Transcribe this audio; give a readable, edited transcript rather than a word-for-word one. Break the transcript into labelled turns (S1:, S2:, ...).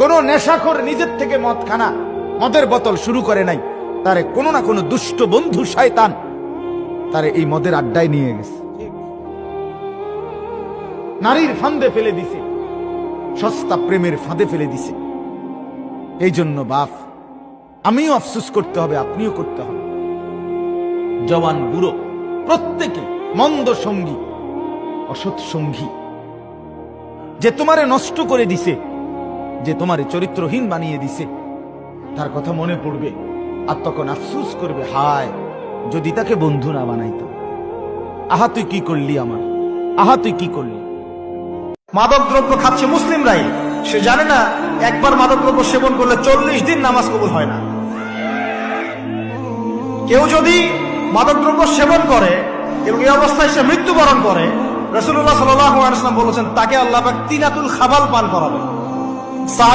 S1: কোন নেশাখোর নিজের থেকে মদ খানা, মদের বোতল শুরু করে নাই, তারে কোনো না কোনো দুষ্ট বন্ধু শয়তান তারে এই মদের আড্ডায় নিয়ে গেছে, নারীর ফাঁদে ফেলে দিছে, সস্তা প্রেমের ফাঁদে ফেলে দিছে। এই জন্য বাপ, আমিও আফসোস করতে হবে, আপনিও করতে হবে। জওয়ান বুড়ো প্রত্যেকে মন্দ সঙ্গী, অসৎ সঙ্গী, যে তোমারে নষ্ট করে দিছে, যে তোমারে চরিত্রহীন বানিয়ে দিছে, তার কথা মনে পড়বে আর তখন আফসোস করবে, হায় যদি তাকে বন্ধু না বানাইতাম। আহা তুই কি করলি আমার, আহা তুই কি করলি।
S2: মাদক দ্রব্য খাচ্ছে মুসলিমরাই, সে জানে না একবার মাদক দ্রব্য সেবন করলে 40 দিন নামাজ কবুল হয় না। কেউ যদি মাদক দ্রব্য সেবন করে এবং এই অবস্থায় সে মৃত্যুবরণ করে, রাসূলুল্লাহ সাল্লাল্লাহু আলাইহি ওয়াসাল্লাম বলেছেন তাকে আল্লাহ পাক তিনাতুল খাবাল পান করাবে।